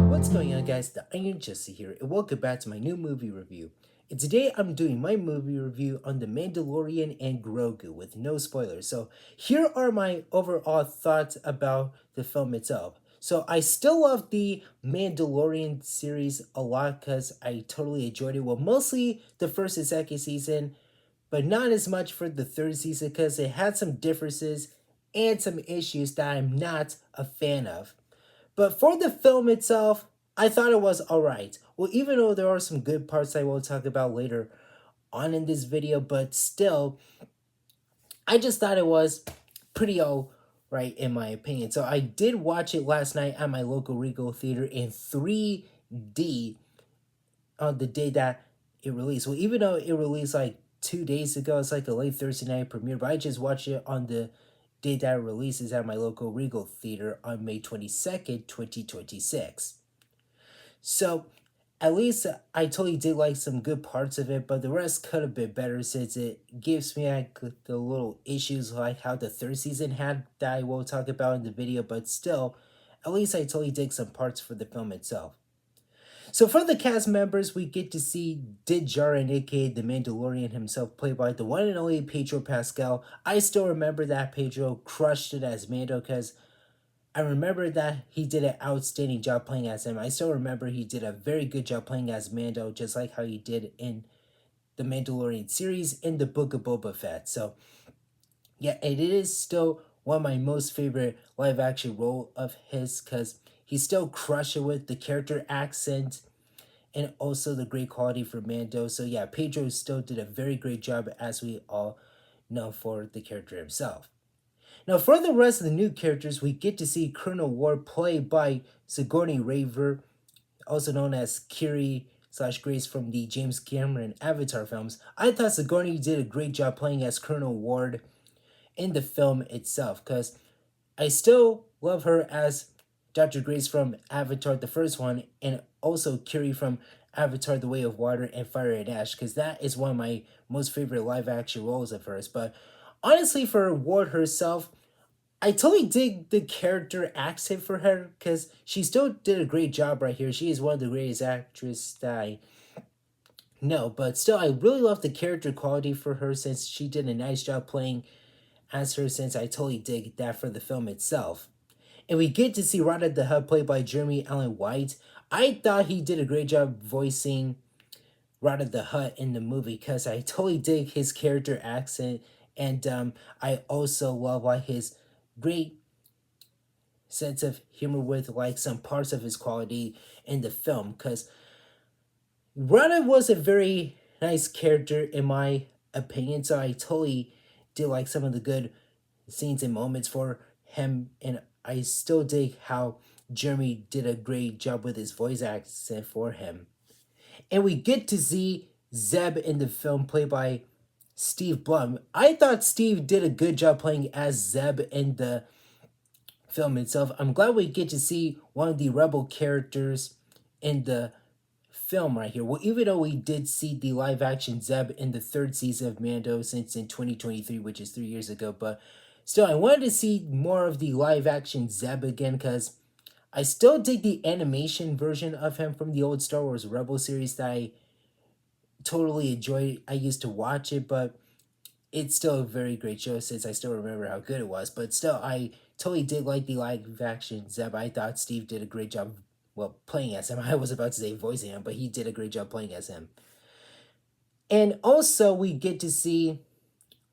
What's going on, guys? The Iron Jesse here, and welcome back to my new movie review. And today I'm doing my movie review on The Mandalorian and Grogu with no spoilers. So, here are my overall thoughts about the film itself. So, I still love the Mandalorian series a lot because I totally enjoyed it. Well, mostly the first and second season, but not as much for the third season because it had some differences and some issues that I'm not a fan of. But for the film itself, I thought it was alright. Well, even though there are some good parts I will talk about later on in this video, but still, I just thought it was pretty alright in my opinion. So I did watch it last night at my local Regal Theater in 3D on the day that it released. Well, even though it released like 2 days ago, it's like a late Thursday night premiere, but I just watched it on the day that it releases at my local Regal Theater on May 22nd, 2026. So at least I totally did like some good parts of it, but the rest could have been better since it gives me like the little issues like how the third season had that I will talk about in the video, but still, at least I totally dig some parts for the film itself. So for the cast members, we get to see Din Djarin, aka the Mandalorian himself, played by the one and only Pedro Pascal. I still remember that Pedro crushed it as Mando because I remember that he did an outstanding job playing as him. I still remember he did a very good job playing as Mando, just like how he did in the Mandalorian series in the Book of Boba Fett. So yeah, it is still one of my most favorite live action role of his because he still crushed it with the character accent and also the great quality for Mando. So yeah, Pedro still did a very great job as we all know for the character himself. Now, for the rest of the new characters, we get to see Colonel Ward played by Sigourney Weaver, also known as Kiri slash Grace from the James Cameron Avatar films. I thought Sigourney did a great job playing as Colonel Ward in the film itself, because I still love her as Dr. Grace from Avatar, the first one, and also Kiri from Avatar, The Way of Water and Fire and Ash, because that is one of my most favorite live action roles of hers. But honestly, for Ward herself, I totally dig the character accent for her because she still did a great job right here. She is one of the greatest actresses that I know, but still, I really love the character quality for her since she did a nice job playing as her since I totally dig that for the film itself. And we get to see Rada the Hutt played by Jeremy Allen White. I thought he did a great job voicing Rada the Hutt in the movie because I totally dig his character accent, and I also love like his great sense of humor with like some parts of his quality in the film because Rada was a very nice character in my opinion, so I totally did like some of the good scenes and moments for him, and I still dig how Jeremy did a great job with his voice accent for him. And we get to see Zeb in the film played by Steve Blum. I thought Steve did a good job playing as Zeb in the film itself. I'm glad we get to see one of the rebel characters in the film right here. Well, even though we did see the live action Zeb in the third season of Mando since in 2023, which is 3 years ago, but still, I wanted to see more of the live action Zeb again because I still dig the animation version of him from the old Star Wars Rebel series that I totally enjoyed. I used to watch it, but it's still a very great show since I still remember how good it was. But still, I totally did like the live action Zeb. I thought Steve did a great job, well, playing as him. I was about to say voicing him, but he did a great job playing as him. And also, we get to see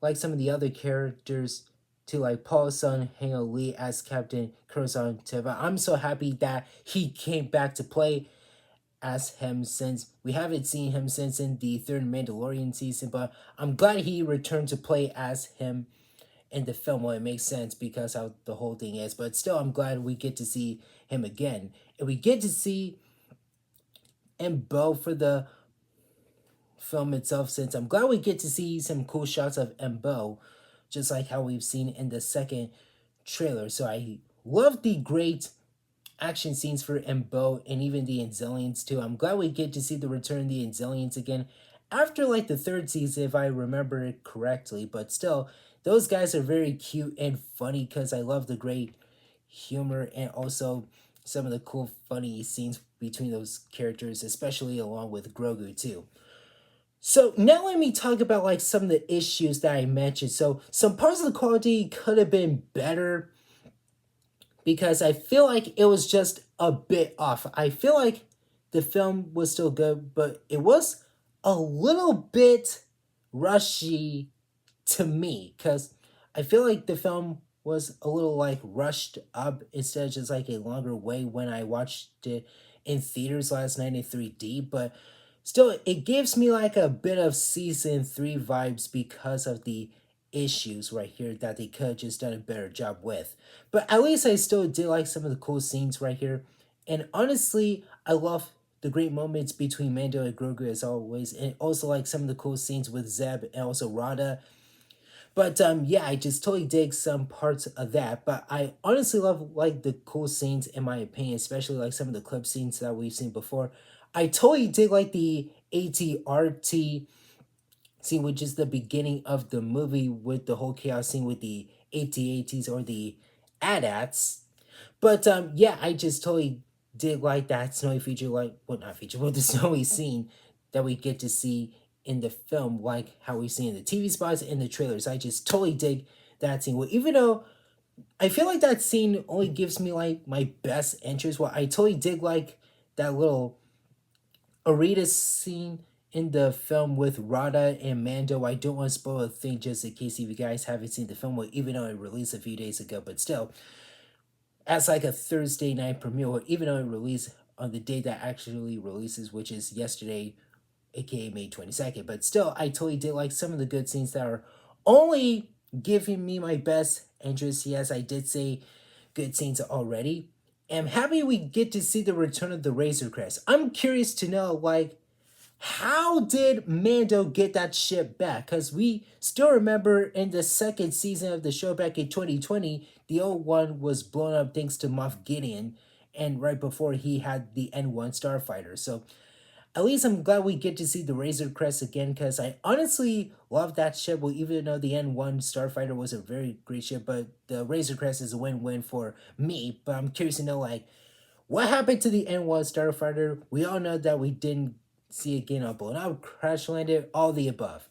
like some of the other characters to like Paul Sun Hango Lee as Captain Kurosan Teva. I'm so happy that he came back to play as him since we haven't seen him since in the third Mandalorian season, but I'm glad he returned to play as him in the film. Well, it makes sense because how the whole thing is, but still, I'm glad we get to see him again. And we get to see Embo for the film itself since I'm glad we get to see some cool shots of Embo, just like how we've seen in the second trailer. So I love the great action scenes for Embo and even the Anzelians too. I'm glad we get to see the return of the Anzelians again after like the third season, if I remember it correctly. But still, those guys are very cute and funny because I love the great humor and also some of the cool, funny scenes between those characters, especially along with Grogu too. So now let me talk about like some of the issues that I mentioned. So some parts of the quality could have been better because I feel like it was just a bit off. I feel like the film was still good, but it was a little bit rushy to me because I feel like the film was a little like rushed up instead of just like a longer way when I watched it in theaters last night in 3D. But still, it gives me like a bit of season 3 vibes because of the issues right here that they could have just done a better job with. But at least I still did like some of the cool scenes right here. And honestly, I love the great moments between Mando and Grogu as always, and also like some of the cool scenes with Zeb and also Rada. But yeah, I just totally dig some parts of that. But I honestly love like the cool scenes in my opinion, especially like some of the clip scenes that we've seen before. I totally dig like the ATRT scene, which is the beginning of the movie with the whole chaos scene with the AT-ATs or the AT-ATs. But yeah, I just totally did like that snowy feature, like well not feature, but the snowy scene that we get to see in the film, like how we see in the TV spots and the trailers. I just totally dig that scene. Well, even though I feel like that scene only gives me like my best interest, well, I totally dig like that little Arita scene in the film with Rada and Mando. I don't want to spoil a thing just in case if you guys haven't seen the film, well, even though it released a few days ago, but still as like a Thursday night premiere, or even though it released on the day that actually releases, which is yesterday, aka May 22nd. But still, I totally did like some of the good scenes that are only giving me my best interest. Yes, I did say good scenes already. I'm happy we get to see the return of the Razor Crest. I'm curious to know, like, how did Mando get that ship back? Because we still remember in the second season of the show back in 2020, the old one was blown up thanks to Moff Gideon, and right before he had the N1 Starfighter. So at least I'm glad we get to see the Razor Crest again because I honestly love that ship. Well, even though the N1 Starfighter was a very great ship, but the Razor Crest is a win-win for me. But I'm curious to know, like, what happened to the N1 Starfighter? We all know that we didn't see it again on blown up, crash landed, all the above.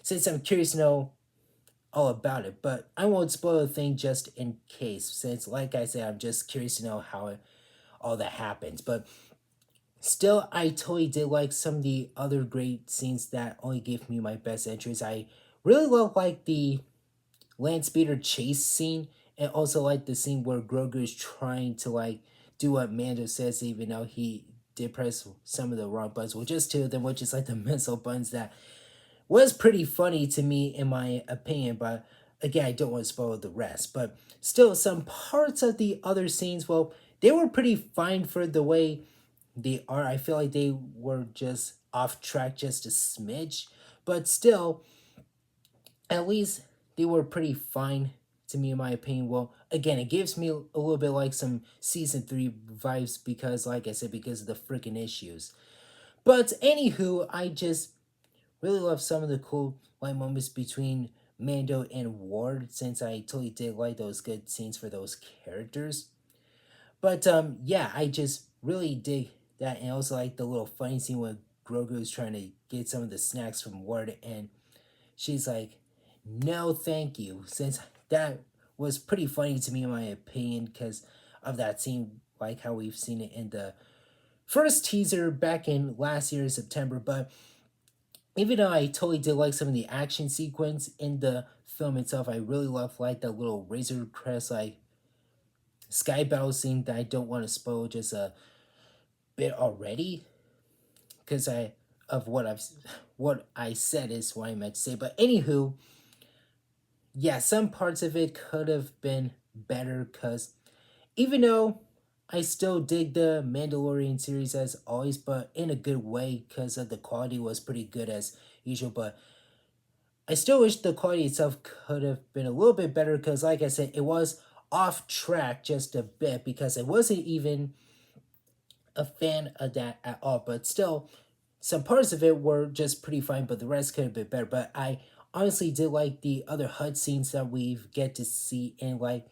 Since I'm curious to know all about it, but I won't spoil a thing just in case. Since, like I said, I'm just curious to know how all that happens. But still, I totally did like some of the other great scenes that only gave me my best interest. I really love like the land speeder chase scene, and also like the scene where Grogu is trying to like do what Mando says, even though he did press some of the wrong buttons. Well, just two of them, which is like the missile buttons that was pretty funny to me in my opinion. But again, I don't want to spoil the rest. But still, some parts of the other scenes, well, they were pretty fine for the way they are. I feel like they were just off track just a smidge, but still, at least they were pretty fine to me in my opinion. Well, again, it gives me a little bit like some season 3 vibes because like I said, because of the freaking issues. But anywho, I just really love some of the cool like moments between Mando and Ward, since I totally did like those good scenes for those characters. But yeah, I just really dig that, and also like the little funny scene where Grogu is trying to get some of the snacks from Ward, and she's like, "No, thank you." Since that was pretty funny to me in my opinion, because of that scene, like how we've seen it in the first teaser back in last year September. But even though I totally did like some of the action sequence in the film itself, I really love like that little Razor Crest like sky battle scene that I don't want to spoil just a bit already because I of what I said is what I meant to say. But anywho, yeah, some parts of it could have been better because even though I still dig the Mandalorian series as always, but in a good way because of the quality was pretty good as usual. But I still wish the quality itself could have been a little bit better because, like I said, it was off track just a bit because I wasn't even a fan of that at all. But still, some parts of it were just pretty fine, but the rest could have been better. But I honestly did like the other HUD scenes that we get to see in like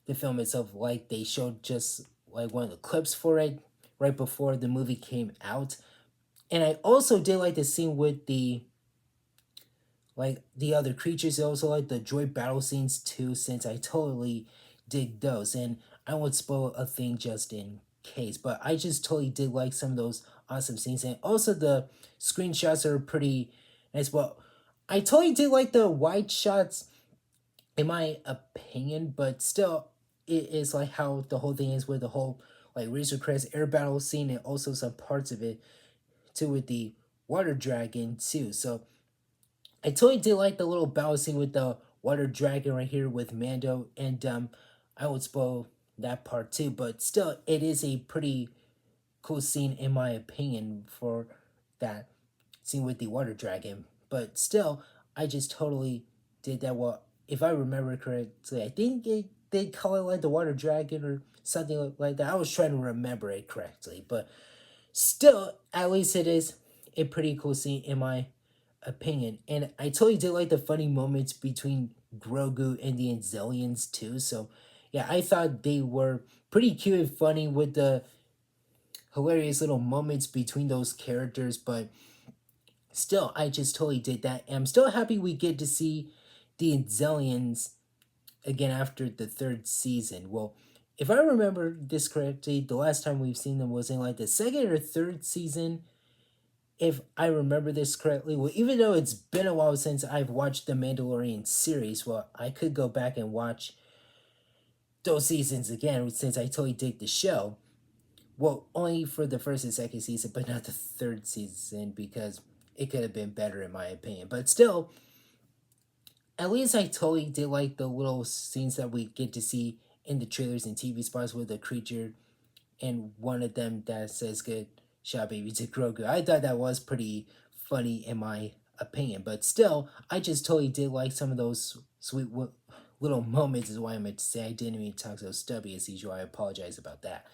the film itself. Like they showed just like one of the clips for it right before the movie came out. And I also did like the scene with the other creatures. I also like the droid battle scenes too, since I totally dig those. And I won't spoil a thing just in case, but I just totally did like some of those awesome scenes. And also the screenshots are pretty nice. Well, I totally did like the wide shots in my opinion, but still it is like how the whole thing is with the whole like Razor Crest air battle scene, and also some parts of it too with the water dragon too. So I totally did like the little battle scene with the water dragon right here with Mando, and I would spoil that part too, but still, it is a pretty cool scene in my opinion for that scene with the water dragon. But still, I just totally did that. Well, if I remember correctly, I think they call it like the water dragon or something like that. I was trying to remember it correctly, but still, at least it is a pretty cool scene in my opinion. And I totally did like the funny moments between Grogu and the Anzelians too. So yeah, I thought they were pretty cute and funny with the hilarious little moments between those characters. But still, I just totally did that. And I'm still happy we get to see the Anzelians again after the third season. Well, if I remember this correctly, the last time we've seen them was in like the second or third season, if I remember this correctly. Well, even though it's been a while since I've watched the Mandalorian series, well, I could go back and watch those seasons again since I totally dig the show. Well, only for the first and second season, but not the third season because it could have been better in my opinion. But still, at least I totally did like the little scenes that we get to see in the trailers and TV spots with the creature and one of them that says "Good shot, baby" to Grogu. I thought that was pretty funny in my opinion, but still, I just totally did like some of those sweet little moments. Is what I meant to say. I didn't mean to talk so stubby as usual. I apologize about that.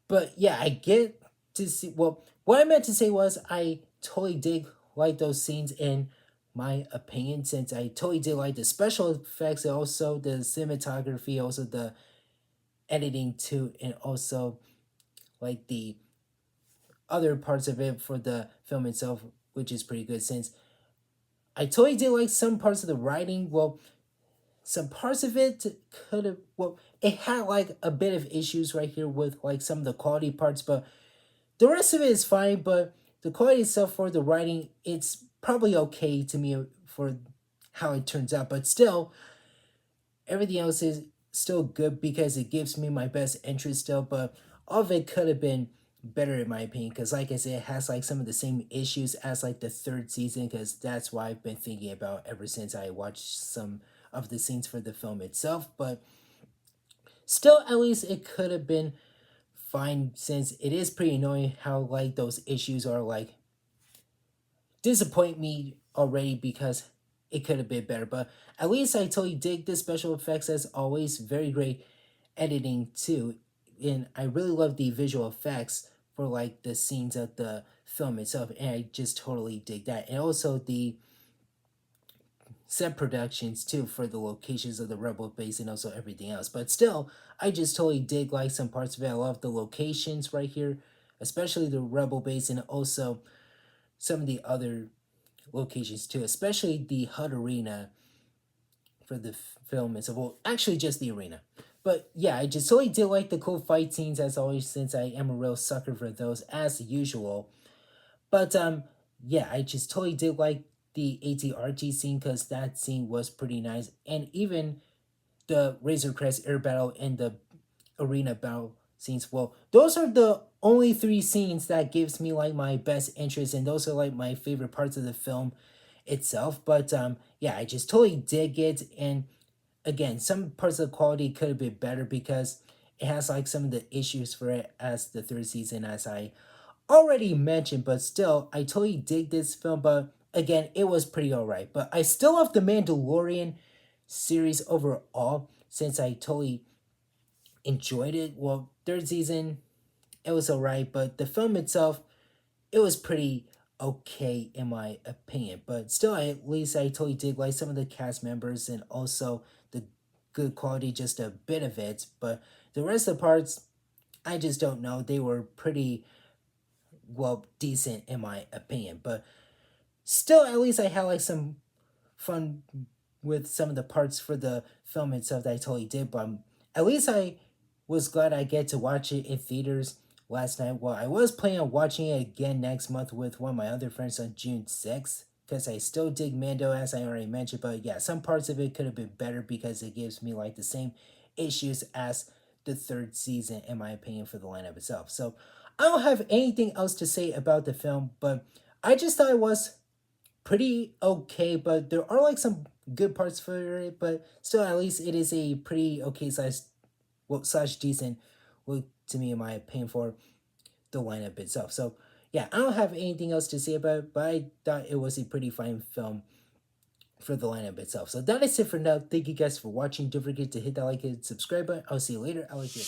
But yeah, I get to see. Well, what I meant to say was I totally did like those scenes in my opinion, since I totally did like the special effects and also the cinematography, also the editing too, and also like the other parts of it for the film itself, which is pretty good. Since I totally did like some parts of the writing. Well, some parts of it could have. Well, it had like a bit of issues right here with like some of the quality parts, but the rest of it is fine. But the quality itself for the writing, it's probably okay to me for how it turns out. But still, everything else is still good because it gives me my best interest still, but all of it could have been better in my opinion because like I said, it has like some of the same issues as like the third season, because that's what I've been thinking about ever since I watched some of the scenes for the film itself. But still, at least it could have been fine, since it is pretty annoying how like those issues are like disappoint me already because it could have been better. But at least I totally dig the special effects as always. Very great editing too. And I really love the visual effects for like the scenes of the film itself. And I just totally dig that. And also the set productions too for the locations of the rebel base and also everything else. But still, I just totally dig like some parts of it. I love the locations right here, especially the rebel base, and also some of the other locations too, especially the HUD arena for the film itself. Well, actually, just the arena. But yeah, I just totally did like the cool fight scenes as always, since I am a real sucker for those as usual. But yeah, I just totally did like the ATRG scene because that scene was pretty nice, and even the Razor Crest air battle and the arena battle scenes. Well, those are the only three scenes that gives me like my best interest, and those are like my favorite parts of the film itself. But yeah, I just totally dig it. And again, some parts of the quality could have been better because it has like some of the issues for it as the third season, as I already mentioned. But still, I totally dig this film. But again, it was pretty alright. But I still love the Mandalorian series overall, since I totally enjoyed it. Well, third season, it was alright, but the film itself, it was pretty okay in my opinion. But still, at least I totally did like some of the cast members and also the good quality, just a bit of it. But the rest of the parts, I just don't know. They were pretty well decent in my opinion. But still, at least I had like some fun with some of the parts for the film itself that I totally did. But at least I was glad I get to watch it in theaters last night. Well, I was planning on watching it again next month with one of my other friends on June 6th. Because I still dig Mando, as I already mentioned. But yeah, some parts of it could have been better because it gives me like the same issues as the third season, in my opinion, for the lineup itself. So I don't have anything else to say about the film, but I just thought it was pretty okay, but there are like some good parts for it, but still at least it is a pretty okay slash well slash decent look to me in my opinion for the lineup itself. So yeah, I don't have anything else to say about it, but I thought it was a pretty fine film for the lineup itself. So that is it for now. Thank you guys for watching. Don't forget to hit that like and subscribe button. I'll see you later. I like you.